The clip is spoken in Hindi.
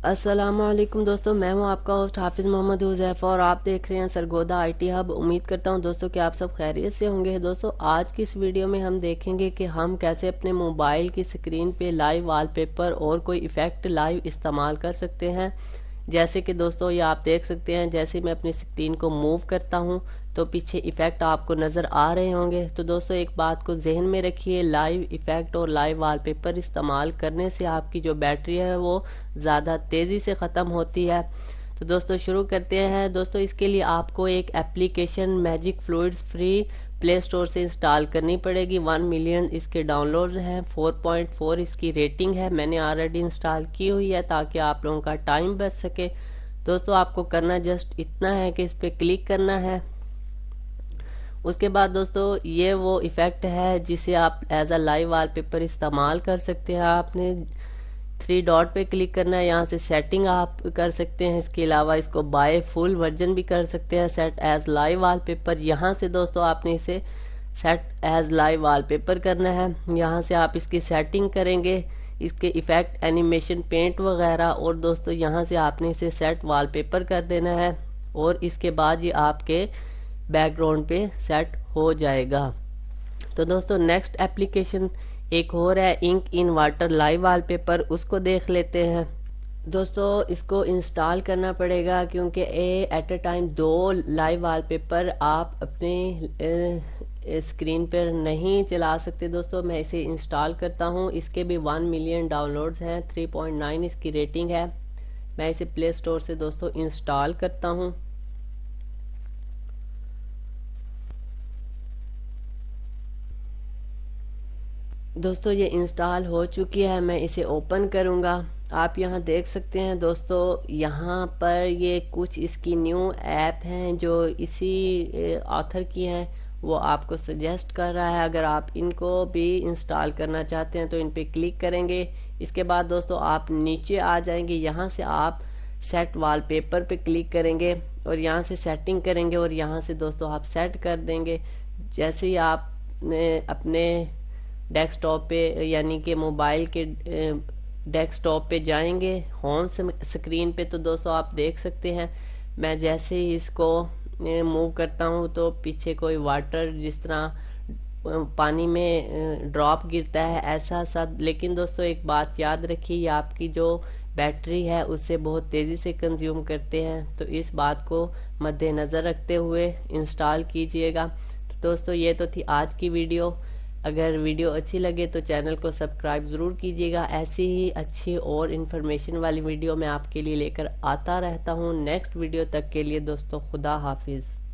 अस्सलामुअलैकुम दोस्तों, मैं हूं आपका होस्ट हाफिज़ मोहम्मद हुज़ैफ़ा और आप देख रहे हैं सरगोदा आईटी हब। उम्मीद करता हूं दोस्तों कि आप सब खैरियत से होंगे। दोस्तों, आज की इस वीडियो में हम देखेंगे कि हम कैसे अपने मोबाइल की स्क्रीन पे लाइव वॉलपेपर और कोई इफ़ेक्ट लाइव इस्तेमाल कर सकते हैं। जैसे कि दोस्तों ये आप देख सकते हैं, जैसे मैं अपनी स्क्रीन को मूव करता हूं तो पीछे इफ़ेक्ट आपको नज़र आ रहे होंगे। तो दोस्तों एक बात को जहन में रखिए, लाइव इफ़ेक्ट और लाइव वॉलपेपर इस्तेमाल करने से आपकी जो बैटरी है वो ज़्यादा तेज़ी से ख़त्म होती है। तो दोस्तों शुरू करते हैं। दोस्तों इसके लिए आपको एक application magic fluids free play store से इंस्टॉल करनी पड़ेगी। 1 मिलियन इसके डाउनलोड हैं, 4.4 इसकी रेटिंग है। मैंने ऑलरेडी इंस्टॉल की हुई है ताकि आप लोगों का टाइम बच सके। दोस्तों आपको करना जस्ट इतना है कि इस पर क्लिक करना है। उसके बाद दोस्तों ये वो इफ़ेक्ट है जिसे आप एज अ लाइव वॉलपेपर इस्तेमाल कर सकते हैं। आपने 3 डॉट पे क्लिक करना है, यहाँ से सेटिंग आप कर सकते हैं। इसके अलावा इसको बाय फुल वर्जन भी कर सकते हैं, सेट एज लाइव वॉलपेपर। यहाँ से दोस्तों आपने इसे सेट एज लाइव वॉलपेपर करना है। यहाँ से आप इसकी सेटिंग करेंगे, इसके इफ़ेक्ट एनिमेशन पेंट वगैरह, और दोस्तों यहाँ से आपने इसे सेट वॉलपेपर कर देना है और इसके बाद ये आपके बैकग्राउंड पे सेट हो जाएगा। तो दोस्तों नेक्स्ट एप्लीकेशन एक और है ink in water live wallpaper, उसको देख लेते हैं। दोस्तों इसको इंस्टॉल करना पड़ेगा क्योंकि at a time 2 live wallpaper आप अपने स्क्रीन पर नहीं चला सकते। दोस्तों मैं इसे इंस्टॉल करता हूँ। इसके भी 1 मिलियन डाउनलोड्स हैं, 3.9 इसकी रेटिंग है। मैं इसे प्ले स्टोर से दोस्तों इंस्टॉल करता हूँ। दोस्तों ये इंस्टॉल हो चुकी है, मैं इसे ओपन करूंगा। आप यहाँ देख सकते हैं दोस्तों, यहाँ पर ये कुछ इसकी न्यू ऐप हैं जो इसी ऑथर की हैं, वो आपको सजेस्ट कर रहा है। अगर आप इनको भी इंस्टॉल करना चाहते हैं तो इन पे क्लिक करेंगे। इसके बाद दोस्तों आप नीचे आ जाएंगे, यहाँ से आप सेट वॉलपेपर पे क्लिक करेंगे और यहाँ से सेटिंग करेंगे और यहाँ से दोस्तों आप सेट कर देंगे। जैसे ही आपने अपने डेस्कटॉप पे यानी कि मोबाइल के डेस्कटॉप पे जाएंगे होम स्क्रीन पे, तो दोस्तों आप देख सकते हैं मैं जैसे ही इसको मूव करता हूँ तो पीछे कोई वाटर जिस तरह पानी में ड्रॉप गिरता है ऐसा सा। लेकिन दोस्तों एक बात याद रखिए, ये आपकी जो बैटरी है उससे बहुत तेज़ी से कंज्यूम करते हैं, तो इस बात को मद्देनज़र रखते हुए इंस्टॉल कीजिएगा। तो दोस्तों ये तो थी आज की वीडियो। अगर वीडियो अच्छी लगे तो चैनल को सब्सक्राइब ज़रूर कीजिएगा। ऐसी ही अच्छी और इन्फॉर्मेशन वाली वीडियो मैं आपके लिए लेकर आता रहता हूँ। नेक्स्ट वीडियो तक के लिए दोस्तों खुदा हाफिज़।